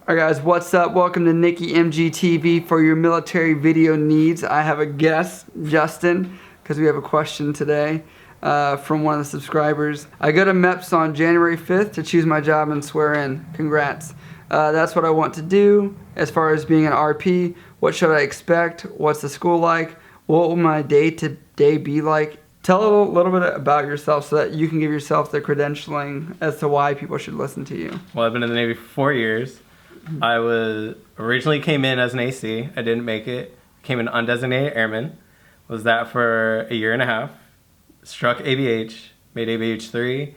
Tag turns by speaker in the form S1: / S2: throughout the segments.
S1: Alright guys, what's up? Welcome to Nikki MGTV for your military video needs. I have a guest, Justin, because we have a question today from one of the subscribers. I go to MEPS on January 5th to choose my job and swear in. Congrats. That's what I want to do. As far as being an RP, what should I expect? What's the school like? What will my day-to-day be like? Tell a little bit about yourself so that you can give yourself the credentialing as to why people should listen to you.
S2: Well, I've been in the Navy for 4 years. I originally came in as an AC. I didn't make it. Came in undesignated airman. Was that for a year and a half. Struck ABH. Made ABH 3.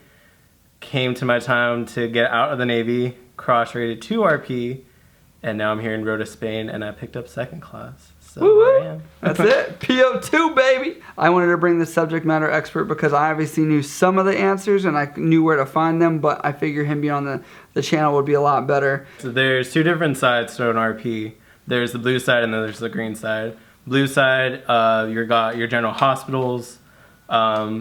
S2: Came to my time to get out of the Navy. Cross-rated 2 RP. And now I'm here in Rota, Spain, and I picked up second class. So
S1: Woo-woo.
S2: I am.
S1: That's it. PO2, baby. I wanted to bring the subject matter expert because I obviously knew some of the answers and I knew where to find them, but I figured him being on the channel would be a lot better.
S2: So there's 2 different sides to an RP. There's the blue side and then there's the green side. Blue side, you got your general hospitals. I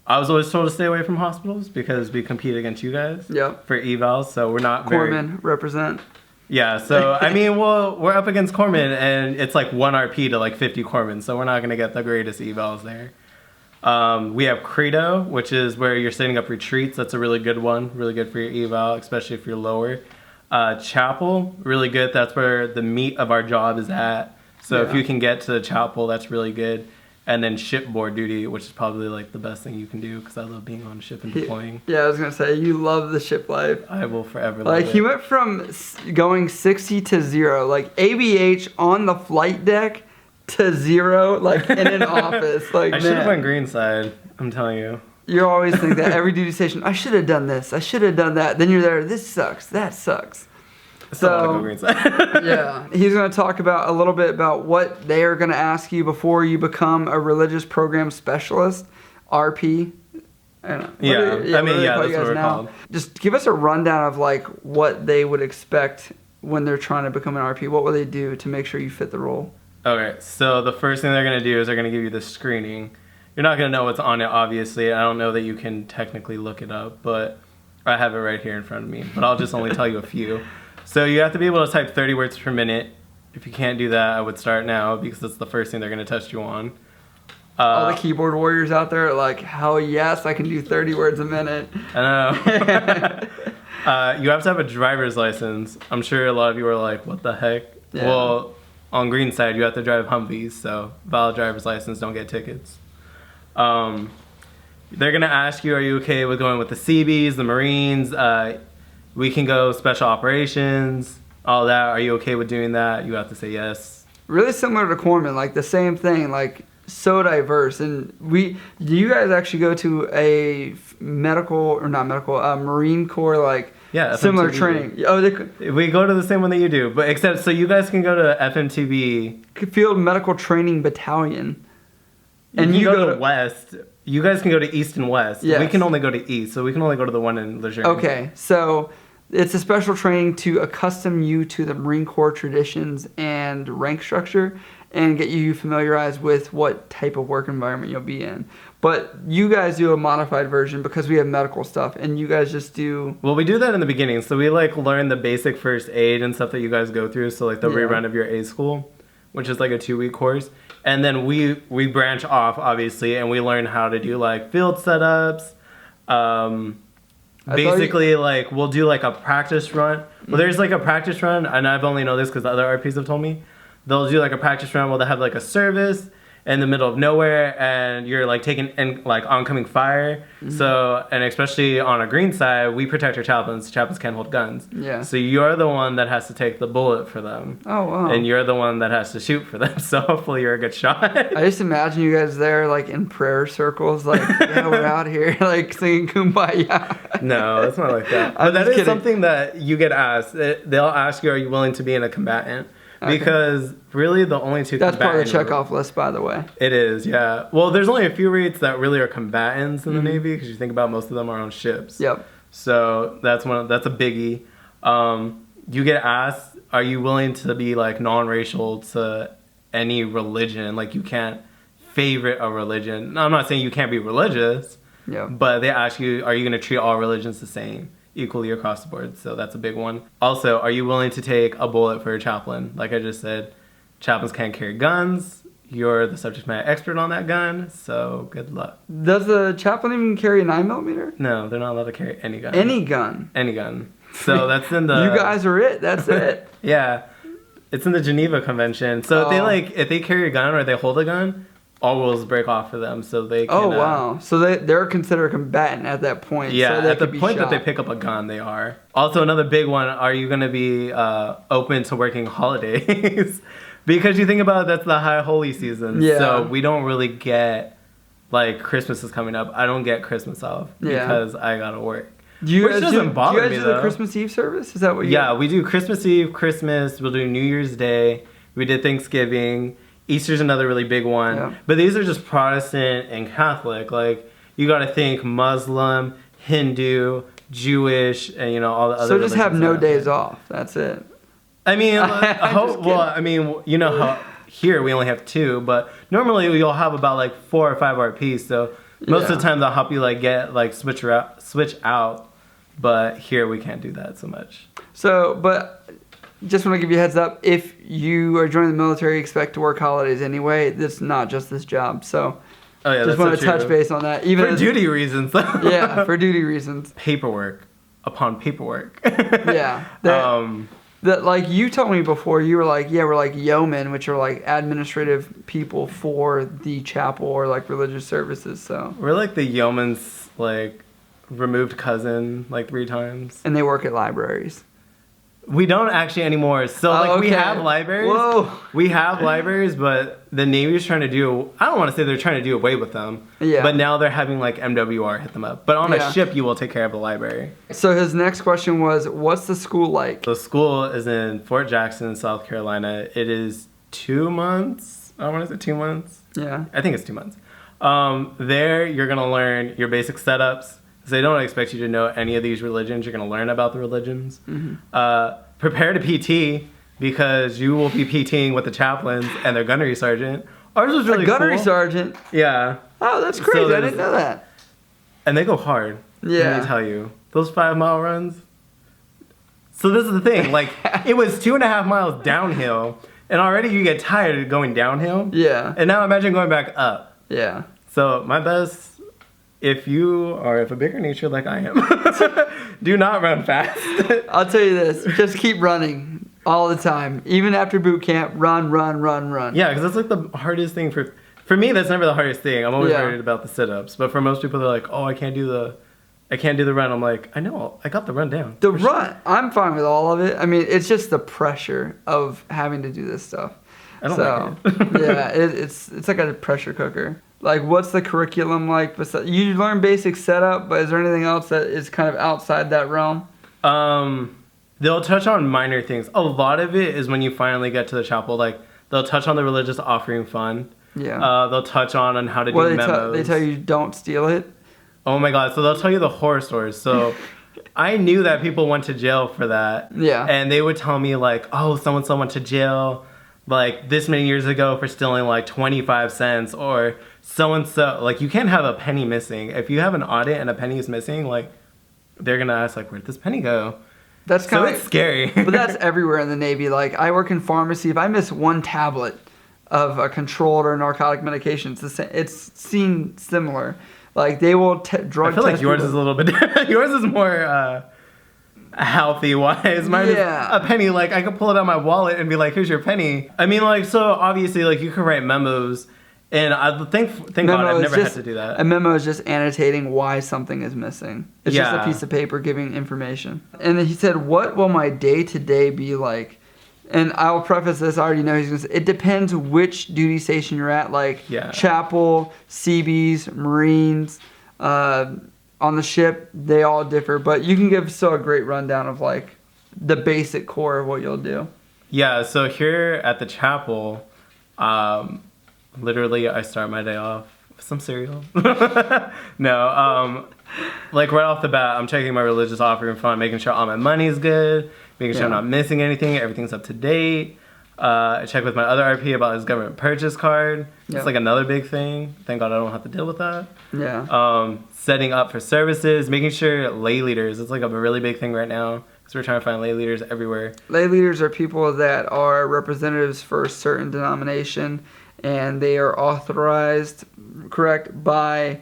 S2: was always told to stay away from hospitals because we compete against you guys for evals, so we're not
S1: Corpsmen represent.
S2: Yeah, so I mean, well, we're up against corpsmen, and it's like 1 RP to like 50 corpsmen, so we're not gonna get the greatest evals there. We have Credo, which is where you're setting up retreats. That's a really good one, really good for your eval, especially if you're lower. Chapel, really good. That's where the meat of our job is at. So if you can get to the chapel, that's really good. And then shipboard duty, which is probably like the best thing you can do because I love being on a ship and deploying.
S1: Yeah, I was gonna say you love the ship life.
S2: I will forever love
S1: like
S2: it.
S1: He went from going 60 to 0, like ABH on the flight deck to 0, like in an office. Like
S2: I should have went green side. I'm telling you.
S1: You always think that every duty station. I should have done this. I should have done that. Then you're there. This sucks. That sucks. So, yeah, he's going to talk about a little bit about what they are going to ask you before you become a religious program specialist, RP. I don't know.
S2: That's what we're called.
S1: Just give us a rundown of like what they would expect when they're trying to become an RP. What will they do to make sure you fit the role?
S2: Okay, so the first thing they're going to do is they're going to give you the screening. You're not going to know what's on it, obviously. I don't know that you can technically look it up, but I have it right here in front of me. But I'll just only tell you a few. So you have to be able to type 30 words per minute. If you can't do that, I would start now because that's the first thing they're going to test you on.
S1: All the keyboard warriors out there are like, hell yes, I can do 30 words a minute.
S2: I know. You have to have a driver's license. I'm sure a lot of you are like, what the heck? Yeah. Well, on green side, you have to drive Humvees, so valid driver's license, don't get tickets. They're going to ask you, are you okay with going with the Seabees, the Marines? We can go special operations, all that. Are you okay with doing that? You have to say yes. Really
S1: similar to Corpsman, like the same thing, like so diverse. And do you guys actually go to a Marine Corps, like similar training? Oh,
S2: we go to the same one that you do, but except so you guys can go to FMTB.
S1: Field Medical Training Battalion.
S2: And you go to West. You guys can go to East and West. Yes. We can only go to East, so we can only go to the one in Lejeune.
S1: Okay, so it's a special training to accustom you to the Marine Corps traditions and rank structure and get you familiarized with what type of work environment you'll be in. But you guys do a modified version because we have medical stuff, and you guys just do...
S2: Well, we do that in the beginning, so we like learn the basic first aid and stuff that you guys go through, so like the rerun of your A school, which is like a 2-week course. And then we branch off, obviously, and we learn how to do, like, field setups. Basically, like, we'll do, like, a practice run. Well, there's, like, a practice run, and I've only known this because other RPs have told me. They'll do, like, a practice run where they have, like, a service in the middle of nowhere, and you're, like, taking, like, oncoming fire. So, and especially on a green side, we protect our chaplains. Chaplains can't hold guns.
S1: Yeah.
S2: So you're the one that has to take the bullet for them.
S1: Oh, wow.
S2: And you're the one that has to shoot for them. So hopefully you're a good shot.
S1: I just imagine you guys there, like, in prayer circles, like, yeah, we're out here, like, singing Kumbaya.
S2: No, it's not like that. But that is something that you get asked. They'll ask you, are you willing to be in a combatant? Okay. Because really the only two
S1: That's part of the checkoff list, by the way.
S2: It is, yeah. Well, there's only a few rates that really are combatants in the Navy because you think about most of them are on ships.
S1: Yep.
S2: So that's a biggie. You get asked, are you willing to be like non-racial to any religion? Like you can't favorite a religion. I'm not saying you can't be religious.
S1: Yeah.
S2: But they ask you, are you going to treat all religions the same? equally across the board. So that's a big one. Also, are you willing to take a bullet for a chaplain? Like I just said, chaplains can't carry guns. You're the subject matter expert on that gun, so good luck.
S1: Does the chaplain even carry a 9mm?
S2: No, they're not allowed to carry any gun.
S1: Any gun.
S2: Any gun. So that's in the...
S1: You guys are it. That's it.
S2: Yeah. It's in the Geneva Convention. So if they carry a gun or they hold a gun, all rules break off for them. So they can...
S1: Oh, wow. So they're considered a combatant at that point.
S2: Yeah,
S1: so they
S2: at the
S1: could be
S2: point
S1: shot.
S2: that they pick up a gun, they are. Also, another big one, are you going to be open to working holidays? Because you think about it, that's the high holy season.
S1: Yeah.
S2: So we don't really get, like, Christmas is coming up. I don't get Christmas off because I got to work. Which doesn't bother me,
S1: do you guys do
S2: though.
S1: the Christmas Eve service? Is that what you...
S2: Yeah, we do Christmas Eve, Christmas. We'll do New Year's Day. We did Thanksgiving. Easter's another really big one.
S1: Yeah.
S2: But these are just Protestant and Catholic. Like, you got to think Muslim, Hindu, Jewish, and, you know, all the other
S1: So just have
S2: religions
S1: no
S2: out
S1: days
S2: there.
S1: off. That's it.
S2: I mean,
S1: Just kidding.
S2: you know how here we only have 2, but normally you'll have about like 4 or 5 RPs. So most of the time they'll help you like get like switch out, but here we can't do that so much.
S1: So, but just want to give you a heads up. If you are joining the military, expect to work holidays anyway. It's not just this job. So
S2: Oh yeah,
S1: just
S2: that's
S1: want
S2: so
S1: to touch
S2: true.
S1: base on that. Even
S2: For duty reasons.
S1: Yeah, for duty reasons.
S2: Paperwork upon paperwork.
S1: Yeah. That like you told me before, you were like, yeah, we're like yeomen, which are like administrative people for the chapel or like religious services. So
S2: We're like the yeoman's like removed cousin like 3 times.
S1: and they work at libraries.
S2: We don't actually anymore. So like we
S1: okay.
S2: have libraries.
S1: Whoa.
S2: We have libraries, but the Navy's trying to do, I don't want to say they're trying to do away with them.
S1: Yeah.
S2: But now they're having like MWR hit them up. But on
S1: Yeah.
S2: a ship, you will take care of the library.
S1: So his next question was, what's the school like?
S2: The school is in Fort Jackson, South Carolina. It is 2 months. I want to say 2 months.
S1: Yeah.
S2: I think it's 2 months. There, you're going to learn your basic setups. So they don't expect you to know any of these religions. You're going to learn about the religions.
S1: Mm-hmm.
S2: Prepare to PT because you will be PTing with the chaplains and their gunnery sergeant. Ours was really
S1: A gunnery
S2: cool.
S1: sergeant.
S2: Yeah.
S1: Oh, that's crazy. I
S2: there's-
S1: didn't know that.
S2: And they go hard.
S1: Yeah.
S2: Let me tell you. Those 5-mile runs. So this is the thing. Like, it was 2.5 miles downhill. And already you get tired of going downhill.
S1: Yeah.
S2: And now imagine going back up.
S1: Yeah.
S2: So my best, if you are of a bigger nature like I am, do not run fast.
S1: I'll tell you this. Just keep running all the time. Even after boot camp, run.
S2: Yeah, because that's like the hardest thing for me. That's never the hardest thing. I'm always
S1: Yeah.
S2: worried about the sit-ups. But for most people, they're like, "Oh, I can't do the run." I'm like, I know, I got the run down.
S1: The run, I'm fine with all of it. I mean, it's just the pressure of having to do this stuff.
S2: I don't like it.
S1: Yeah, it's like a pressure cooker. Like, what's the curriculum like? You learn basic setup, but is there anything else that is kind of outside that realm?
S2: They'll touch on minor things. A lot of it is when you finally get to the chapel. Like, they'll touch on the religious offering fund.
S1: Yeah.
S2: They'll touch on how to
S1: Well,
S2: do memos.
S1: they tell you don't steal it.
S2: Oh my god! So they'll tell you the horror stories. So I knew that people went to jail for that.
S1: Yeah.
S2: And they would tell me like, "Oh, so and so went to jail, like this many years ago for stealing like 25 cents," or so and so. Like, you can't have a penny missing. If you have an audit and a penny is missing, like, they're gonna ask like, "Where'd this penny go?"
S1: That's
S2: So
S1: kind
S2: it's scary.
S1: But that's everywhere in the Navy. Like, I work in pharmacy. If I miss one tablet of a controlled or narcotic medication, it's the same. It's seen similar. Like, they will drug
S2: I feel like
S1: test
S2: yours
S1: people.
S2: is a little bit. Yours is more healthy wise. Mine
S1: Yeah.
S2: is a penny. Like, I could pull it out of my wallet and be like, "Here's your penny." I mean, like, so obviously, like, you can write memos, and I thank God I've
S1: is
S2: never
S1: just-
S2: had to do that.
S1: A memo is just annotating why something is missing. It's just a
S2: Yeah.
S1: piece of paper giving information. And then he said, "What will my day-to-day be like?" And I'll preface this, I already know he's going to say, it depends which duty station you're at, like
S2: Yeah.
S1: Chapel, Seabees, Marines, on the ship, they all differ. But you can give still a great rundown of like the basic core of what you'll do.
S2: Yeah, so here at the chapel, literally I start my day off with some cereal. No, like right off the bat, I'm checking my religious offering fund, making sure all my money's good, making sure I'm
S1: Yeah.
S2: not missing anything, everything's up to date. I checked with my other RP about his government purchase card.
S1: Yeah.
S2: It's like another big thing. Thank God I don't have to deal with that.
S1: Yeah.
S2: Setting up for services, making sure lay leaders. It's like a really big thing right now because we're trying to find lay leaders everywhere.
S1: Lay leaders are people that are representatives for a certain denomination, and they are authorized, correct, by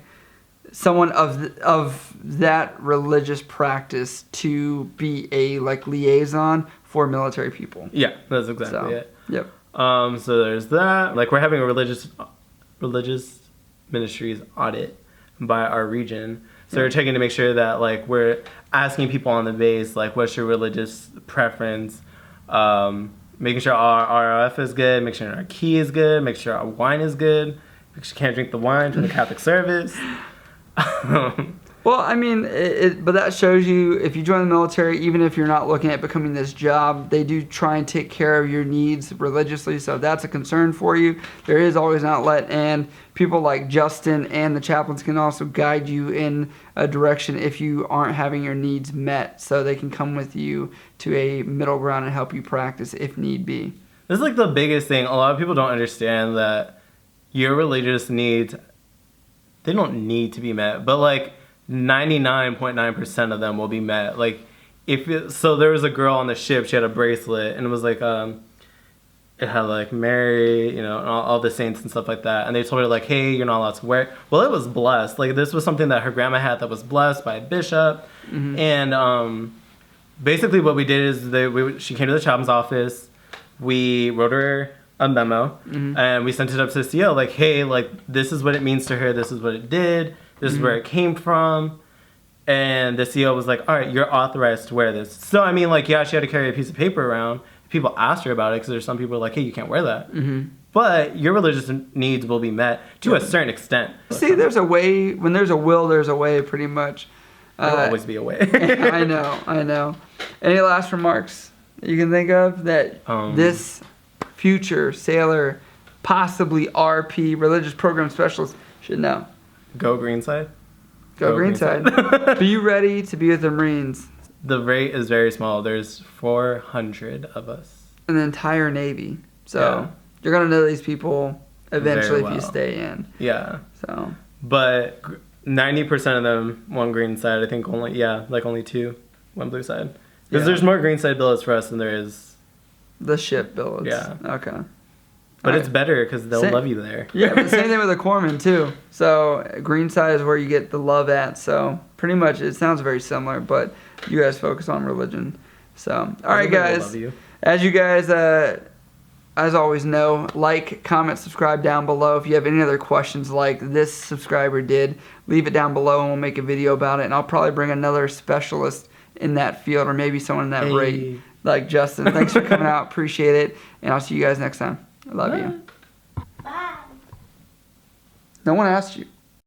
S1: someone of that religious practice to be a like liaison for military people.
S2: Yeah, that's exactly it.
S1: Yep.
S2: So there's that. Like we're having a religious ministries audit by our region. So we're checking to make sure that like we're asking people on the base like what's your religious preference, making sure our RF is good, make sure our key is good, make sure our wine is good. Because you can't drink the wine from the Catholic service.
S1: Well, I mean, but that shows you if you join the military, even if you're not looking at becoming this job, they do try and take care of your needs religiously. So if that's a concern for you, there is always an outlet. And people like Justin and the chaplains can also guide you in a direction if you aren't having your needs met. So they can come with you to a middle ground and help you practice if need be.
S2: This is like the biggest thing. A lot of people don't understand that your religious needs, they don't need to be met. But like 99.9% of them will be met. Like so there was a girl on the ship, she had a bracelet and it was like it had like Mary, you know, and all the saints and stuff like that, and they told her like, hey, you're not allowed to wear it. Well, it was blessed. Like this was something that her grandma had that was blessed by a bishop. And basically what we did is she came to the chaplain's office, we wrote her a memo and we sent it up to the CO like, hey, like this is what it means to her, this is what it did, this is where it came from. And the CO was like, all right, you're authorized to wear this. So, I mean, like, yeah, she had to carry a piece of paper around. People asked her about it because there's some people who are like, hey, you can't wear that. But your religious needs will be met to a certain extent.
S1: See, there's a way. When there's a will, there's a way, pretty much.
S2: There'll always be a way.
S1: I know. Any last remarks that you can think of that this future sailor, possibly RP, religious program specialist, should know?
S2: Go Greenside.
S1: Go Greenside. Be ready to be with the Marines.
S2: The rate is very small. There's 400 of us.
S1: In the entire Navy. So you're going to know these people eventually
S2: Very
S1: if you
S2: well.
S1: stay in.
S2: Yeah.
S1: So.
S2: But 90% of them won Greenside. I think only 2 won Blue Side. Because there's more Greenside billets for us than there is
S1: The ship billets.
S2: Yeah.
S1: Okay.
S2: But
S1: All
S2: it's better because they'll love you there.
S1: Yeah, but same thing with the corpsman too. So Greenside is where you get the love at. So pretty much it sounds very similar, but you guys focus on religion. So all right, guys.
S2: Love you.
S1: As you guys, as always, know, like, comment, subscribe down below. If you have any other questions like this subscriber did, leave it down below and we'll make a video about it. And I'll probably bring another specialist in that field or maybe someone in that rate like Justin. Thanks for coming out. Appreciate it. And I'll see you guys next time. I love you.
S3: Bye.
S1: No one asked you.